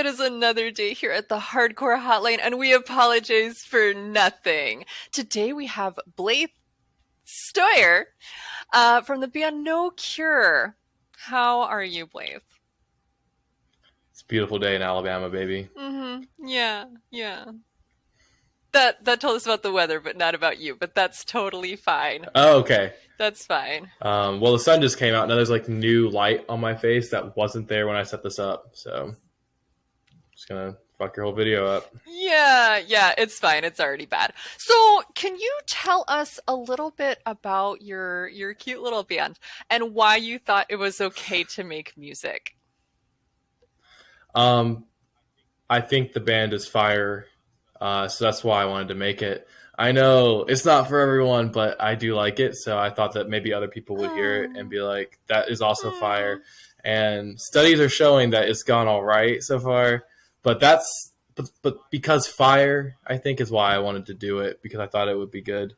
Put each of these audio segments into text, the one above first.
It is another day here at the Hardcore Hotline, and we apologize for nothing. Today we have Blaythe Steuer from the band No Cure. How are you, Blaythe? It's a beautiful day in Alabama, baby. Yeah. That told us about the weather, but not about you. But that's totally fine. Oh, okay. That's fine. Well, the sun just came out. Now there's like new light on my face that wasn't there when I set this up. So I'm just gonna fuck your whole video up. Yeah, it's fine. It's already bad. So, can you tell us a little bit about your cute little band and why you thought it was okay to make music? Um, I think the band is fire, so that's why I wanted to make it. I know it's not for everyone, but I do like it, so I thought that maybe other people would hear it and be like, "That is also fire." And studies are showing that it's gone all right so far, but but because fire, I think is why I wanted to do it because I thought it would be good.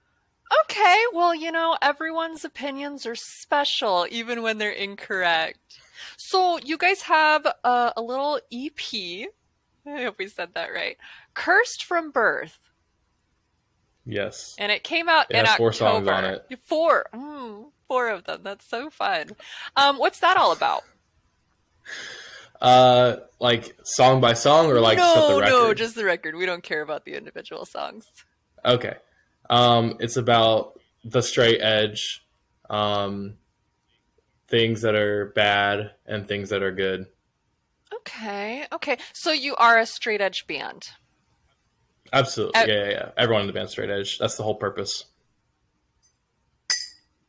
Okay, well, everyone's opinions are special, even when they're incorrect. So, you guys have a little EP. I hope we said that right. Cursed from Birth. Yes, And it came out it in has October. 4 songs on it. Four of them. That's so fun. What's that all about? Like song by song or like just the record? No, just the record. We don't care about the individual songs. Okay. It's about the straight edge, things that are bad and things that are good. Okay. So you are a straight edge band. Absolutely. Yeah. Everyone in the band's straight edge. That's the whole purpose.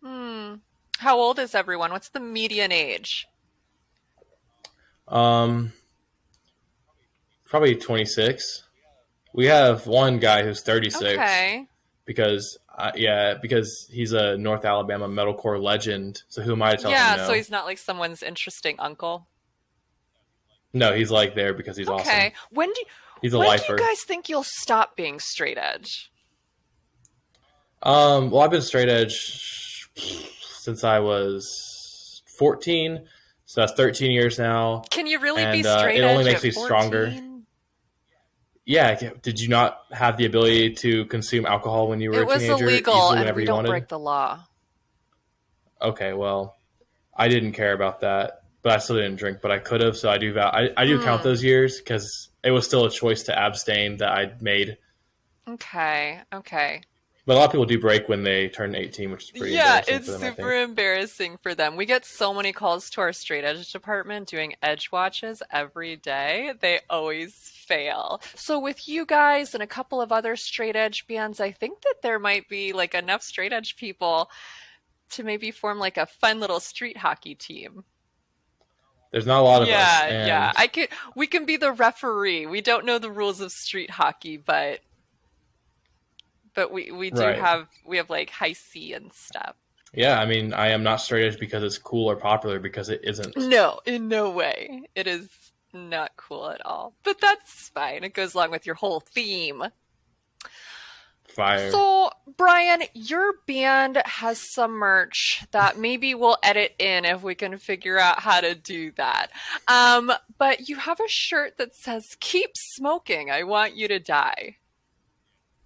How old is everyone? What's the median age? Um, Probably 26. We have one guy who's 36 Okay. because, because he's a North Alabama metalcore legend. So who am I to tell him Yeah, no? so he's not like someone's interesting uncle. No, he's like there because he's awesome. Okay. He's a When do lifer. you guys think you'll stop being straight edge? Well, I've been straight edge since I was 14, so that's 13 years now. Can you really be And straight it edge only makes at me 14? stronger. Yeah, did you not have the ability to consume alcohol when you were It a was teenager? illegal, Easily and whenever we you don't wanted? break the law. Okay, well, I didn't care about that, but I still didn't drink, but I could have, so I do I do count those years because it was still a choice to abstain that I made. Okay. But a lot of people do break when they turn 18, which is pretty Yeah, embarrassing it's for them, I super think. embarrassing for them. We get so many calls to our straight edge department doing edge watches every day. They always fail. So with you guys and a couple of other straight edge bands, I think that there might be like enough straight edge people to maybe form like a fun little street hockey team. There's not a lot of us, Yeah. and We can be the referee. We don't know the rules of street hockey, but we do right. have like high C and stuff. Yeah, I mean, I am not straight edge because it's cool or popular because it isn't. No, in no way. It is not cool at all. But that's fine. It goes along with your whole theme. Fire. So, Brian, your band has some merch that maybe we'll edit in if we can figure out how to do that. But you have a shirt that says, "Keep smoking. I want you to die."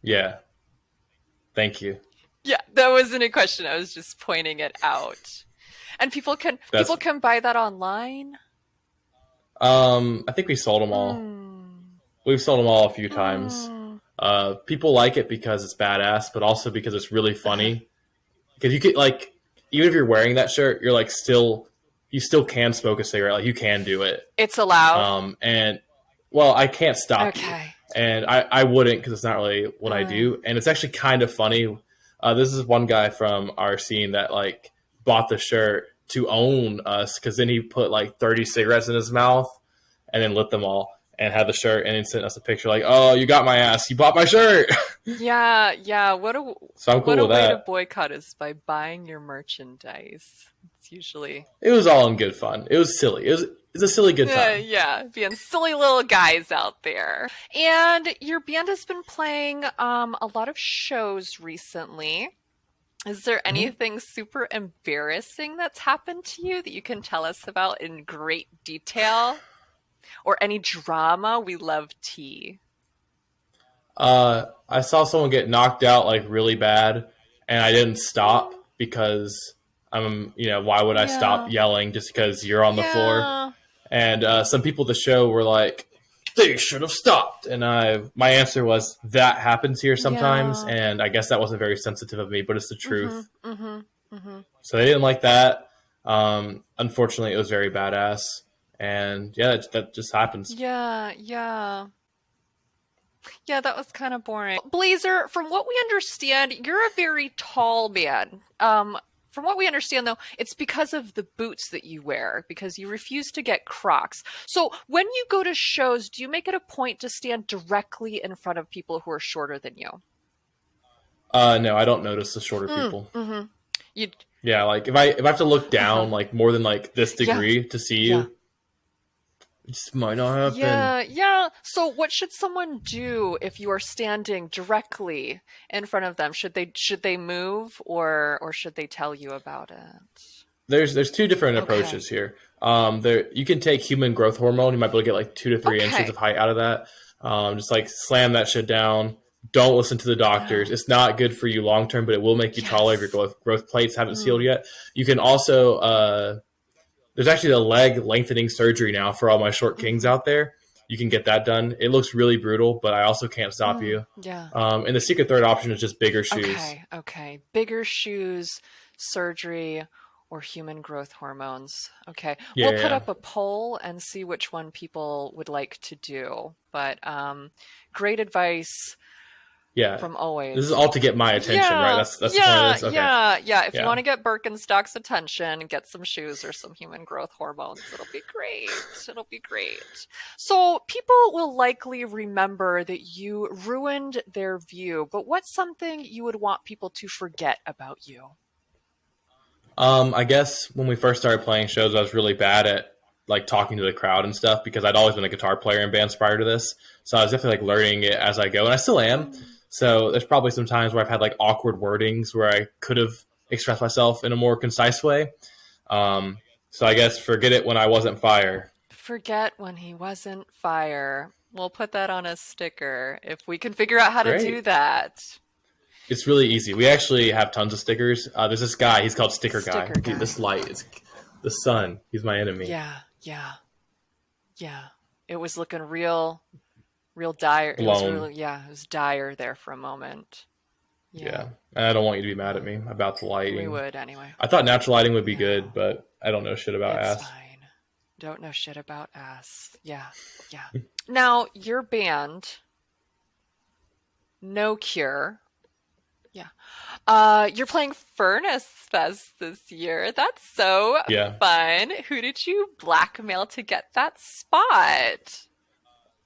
Yeah. Thank you. Yeah, that wasn't a question. I was just pointing it out. And people can buy that online. I think we sold them all. We've sold them all a few times. People like it because it's badass, but also because it's really funny. Because you could like, even if you're wearing that shirt, you're like you still can smoke a cigarette. Like you can do it. It's allowed. And well, I can't stop you, Okay. and I wouldn't because it's not really what I do. And it's actually kind of funny. This is one guy from our scene that like bought the shirt to own us because then he put like 30 cigarettes in his mouth and then lit them all and had the shirt and then sent us a picture like, "Oh, you got my ass. You bought my shirt." Yeah. So I'm cool What a with way to that. boycott is by buying your merchandise. It's usually It was all in good fun. It was silly. It's a silly good time. yeah, being silly little guys out there. And your band has been playing a lot of shows recently. Is there anything super embarrassing that's happened to you that you can tell us about in great detail? Or any drama? We love tea. I saw someone get knocked out like really bad, and I didn't stop because why would I stop Yeah. yelling just because you're on the floor? Yeah. And some people at the show were like, they should have stopped. And my answer was, that happens here sometimes. Yeah. And I guess that wasn't very sensitive of me, but it's the Mm-hmm. truth. Mm-hmm. Mm-hmm. So they didn't like that. Unfortunately, it was very badass. And yeah, that just happens. Yeah. Yeah. Yeah, that was kind of boring. Blazer, from what we understand, you're a very tall man. From what we understand, though, it's because of the boots that you wear, because you refuse to get Crocs. So when you go to shows, do you make it a point to stand directly in front of people who are shorter than you? No, I don't notice the shorter people. Mm-hmm. You, Yeah, like if I have to look uh-huh. down like more than like this Yeah, degree to see yeah. you, it just might not happen. Yeah, yeah. So what should someone do if you are standing directly in front of them? Should they move or should they tell you about it? There's two different Okay. approaches here. There you can take human growth hormone. You might be able to get like 2 to 3 inches of Okay. height out of that. Just like slam that shit down. Don't listen to the Yeah. doctors. It's not good for you long term, but it will make you taller if your Yes. growth plates haven't sealed Mm. yet. You can also there's actually a leg lengthening surgery now for all my short kings Hmm. out there. You can get that done. It looks really brutal, but I also can't stop Mm. you. Yeah. And the secret third option is just bigger shoes. Okay. Okay. Bigger shoes, surgery, or human growth hormones. Okay. Yeah, We'll put yeah, up a poll and see which one people would like to do. But great advice yeah. from This is always. all to get my attention, right? Yeah, That's the point of yeah, this. Okay, yeah, yeah. If you yeah. want to get Birkenstock's attention, get some shoes or some human growth hormones. It'll be great. It'll be great. So people will likely remember that you ruined their view, but what's something you would want people to forget about you? I guess when we first started playing shows, I was really bad at like talking to the crowd and stuff because I'd always been a guitar player in bands prior to this. So I was definitely like learning it as I go, and I still am. Mm. So there's probably some times where I've had like awkward wordings where I could have expressed myself in a more concise way. So I guess forget it when I wasn't fire. Forget when he wasn't fire. We'll put that on a sticker if we can figure out how to do Great. that. It's really easy. We actually have tons of stickers. There's this guy. He's called Sticker Guy. Sticker This guy. light is the sun. He's my enemy. Yeah, yeah, yeah. It was looking real dire. It was Blown. really, yeah, it was dire there for a moment. Yeah, Yeah. And I don't want you to be mad at yeah. me about the We lighting. would anyway. I thought natural lighting would be Yeah, good, but I don't know shit about it's ass. fine. Don't know shit about ass. Yeah, yeah. Now, your band, No Cure. Yeah. You're playing Furnace Fest this year. That's so Yeah. fun. Who did you blackmail to get that spot?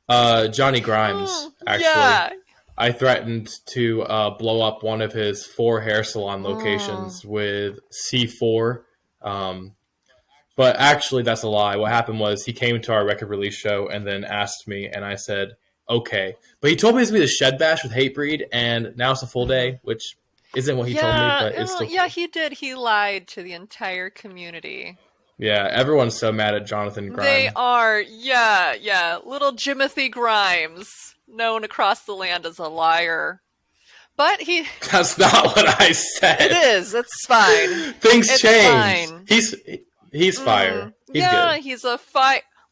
Johnny Grimes, actually. Yeah. I threatened to blow up one of his 4 hair salon Mm. locations with C4. Um, but actually, that's a lie. What happened was he came to our record release show and then asked me, and I said, okay. But he told me it's going to be the Shed Bash with Hatebreed, and now it's a full Hmm. day, which isn't what he told me, Yeah, but it's still yeah, cool. he did. He lied to the entire community. Yeah, everyone's so mad at Jonathan They Grime. are, yeah, yeah. Little Jimothy Grimes, known across the land as a liar. But That's not what I it said. is. It's fine. Things It's change. fine. He's fire. He's Yeah, good. he's a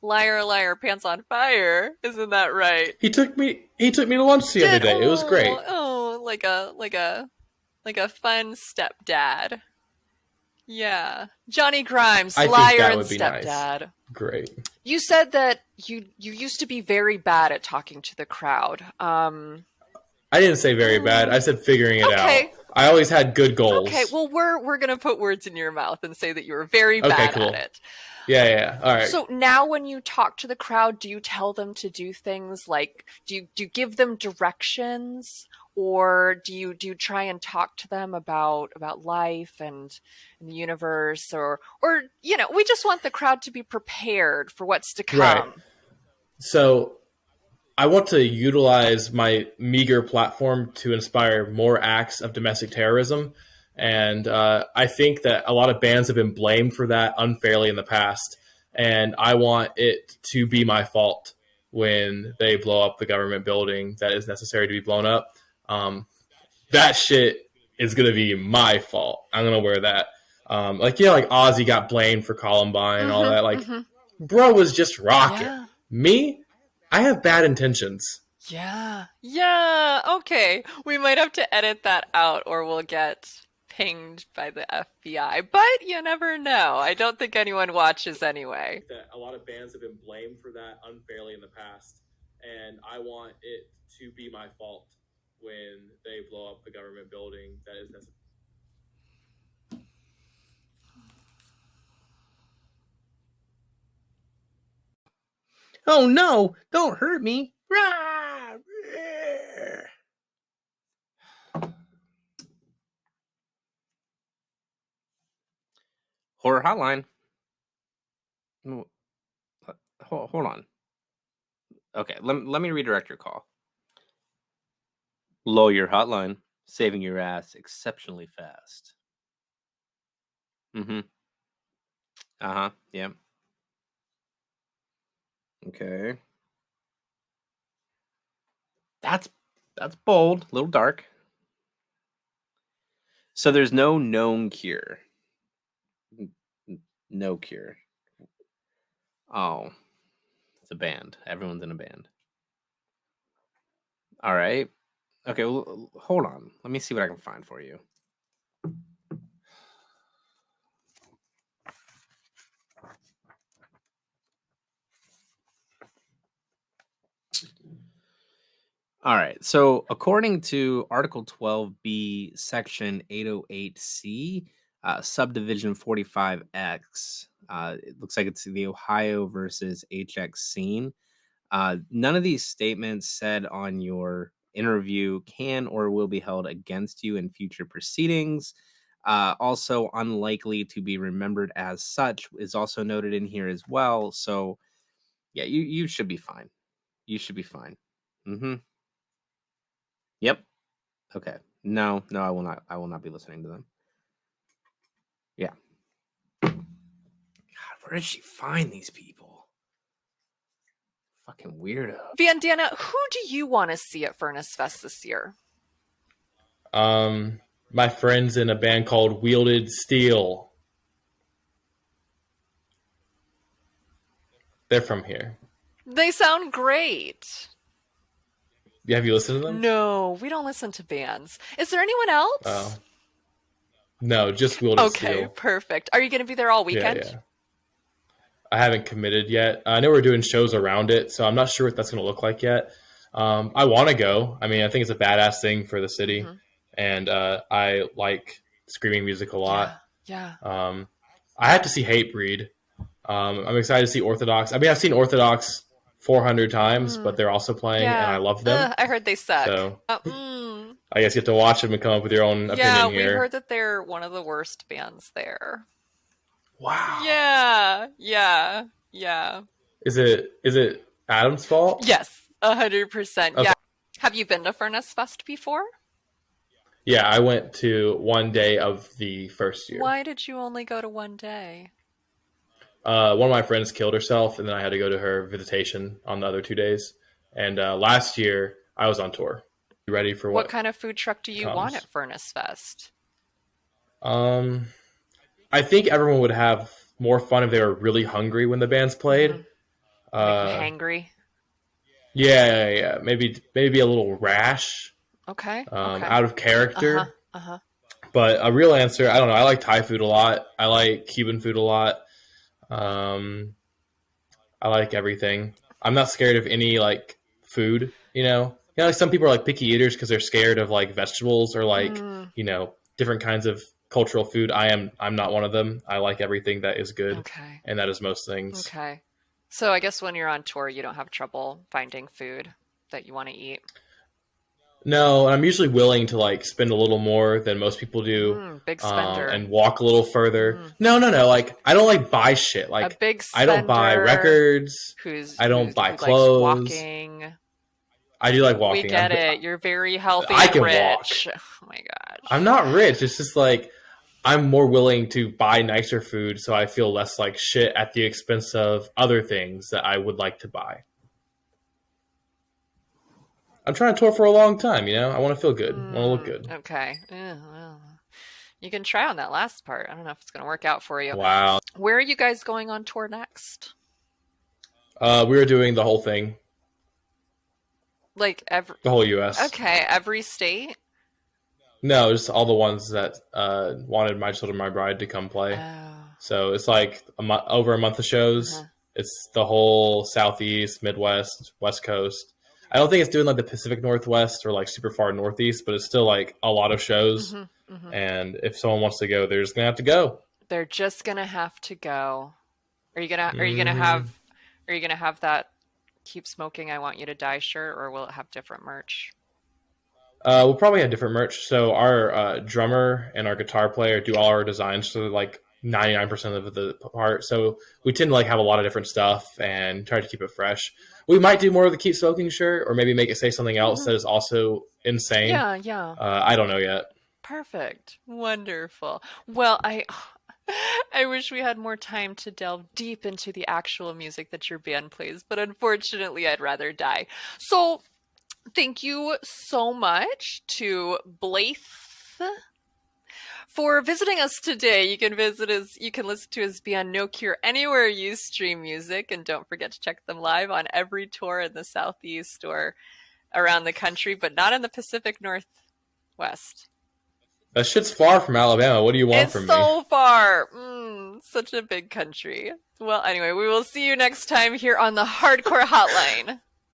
liar, liar, pants on fire. Isn't that right? He took me to lunch the other Did day. It was great. like a fun stepdad. Yeah. Johnny Grimes, I think liar that and would be nice. stepdad. Great. You said that you used to be very bad at talking to the crowd. I didn't say very bad. I said figuring it out. Okay. I always had good Okay, goals. well we're gonna put words in your mouth and say that you were very Okay, bad at cool. it. Yeah, yeah, yeah. All right. So now when you talk to the crowd, do you tell them to do things like do you give them directions or do you try and talk to them about life and the universe or we just want the crowd to be prepared for what's to Right. come. So I want to utilize my meager platform to inspire more acts of domestic terrorism. And I think that a lot of bands have been blamed for that unfairly in the past. and I want it to be my fault when they blow up the government building that is necessary to be blown up. That shit is gonna be my fault. I'm gonna wear that. Like like Ozzy got blamed for Columbine and all that. Like, bro was just rocking. Yeah. Me, I have bad intentions. Yeah. Yeah. Okay. We might have to edit that out or we'll get pinged by the FBI, but you never know. I don't think anyone watches anyway. That a lot of bands have been blamed for that unfairly in the past, and I want it to be my fault when they blow up the government building that is necessary. Oh no, don't hurt me. Rah! Horror Hotline. Hold on. Okay, let me redirect your call. Lawyer Hotline, saving your ass exceptionally fast. Mm-hmm. Uh-huh, yeah. Okay. That's bold, a little dark. So there's no known cure. No cure. Oh, it's a band. Everyone's in a band. All right. Okay, well, hold on. Let me see what I can find for you. All right. So according to Article 12B, Section 808C, Subdivision 45X, it looks like it's the Ohio versus HX scene. None of these statements said on your interview can or will be held against you in future proceedings. Also, unlikely to be remembered as such is also noted in here as well. So, yeah, you should be fine. You should be fine. Mm-hmm. Yep. Okay. No, I will not. I will not be listening to them. Yeah. God, where did she find these people? Fucking weirdo. Vandana, who do you want to see at Furnace Fest this year? My friends in a band called Wielded Steel. They're from here. They sound great. Have you listened to them? No, we don't listen to bands. Is there anyone else? Oh. No, just Wielded Steel. Okay, perfect. Are you going to be there all weekend? Yeah. I haven't committed yet. I know we're doing shows around it, so I'm not sure what that's going to look like yet. I want to go. I mean, I think it's a badass thing for the city, and I like screaming music a lot. Yeah. I had to see Hatebreed. I'm excited to see Orthodox. I mean, I've seen Orthodox 400 times, but they're also playing, and I love them. I heard they suck. So I guess you have to watch them and come up with your own opinion here. Yeah, we heard that they're one of the worst bands there. Wow. Yeah. Is it Adam's fault? Yes, 100%. Okay. Yeah. Have you been to Furnace Fest before? Yeah, I went to one day of the first year. Why did you only go to one day? One of my friends killed herself, and then I had to go to her visitation on the other 2 days. And last year, I was on tour. You ready for what kind of food truck do you want at Furnace Fest? I think everyone would have more fun if they were really hungry when the bands played. Hangry? Yeah. Maybe a little rash. Okay. Out of character. Uh-huh. But a real answer, I don't know. I like Thai food a lot. I like Cuban food a lot. I like everything. I'm not scared of any like food, like some people are like picky eaters because they're scared of like vegetables or like, different kinds of cultural food. I'm not one of them. I like everything that is good. Okay. And that is most things. Okay. So I guess when you're on tour, you don't have trouble finding food that you want to eat. No, I'm usually willing to like spend a little more than most people do. Big spender. And walk a little further. No. Like I don't like buy shit. Like a big spender. I don't buy records. I don't buy clothes. Walking. I do like walking. We get it. You're very healthy. I can rich. walk. Oh my gosh. I'm not rich. It's just like I'm more willing to buy nicer food so I feel less like shit at the expense of other things that I would like to buy. I'm trying to tour for a long time, you know? I want to feel good. I want to look good. Okay. Yeah, well, you can try on that last part. I don't know if it's going to work out for you. Wow. Where are you guys going on tour next? We were doing the whole thing, Like every, the whole US. okay, every state? No, just all the ones that wanted My Children, My Bride to come play. Oh. So it's like over a month of shows. Uh-huh. It's the whole Southeast, Midwest, West Coast. I don't think it's doing like the Pacific Northwest or like super far Northeast, but it's still like a lot of shows. And if someone wants to go, they're just gonna have to go. They're just gonna have to go. Are you gonna Mhm. have that "Keep Smoking, I Want You to Die" shirt, or will it have different merch? We'll probably have different merch. So our drummer and our guitar player do all our designs for like 99% of the part. So we tend to like have a lot of different stuff and try to keep it fresh. We might do more of the Keep Smoking shirt, or maybe make it say something else that is also insane. Yeah, yeah. I don't know yet. Perfect. Wonderful. Well, I wish we had more time to delve deep into the actual music that your band plays, but unfortunately I'd rather die. So, thank you so much to Blaythe for visiting us today. You can listen to his band No Cure anywhere you stream music, and don't forget to check them live on every tour in the Southeast or around the country, but not in the Pacific Northwest. That shit's far from Alabama. What do you want It's from me? so far. Such a big country. Well, anyway, we will see you next time here on the Hardcore Hotline.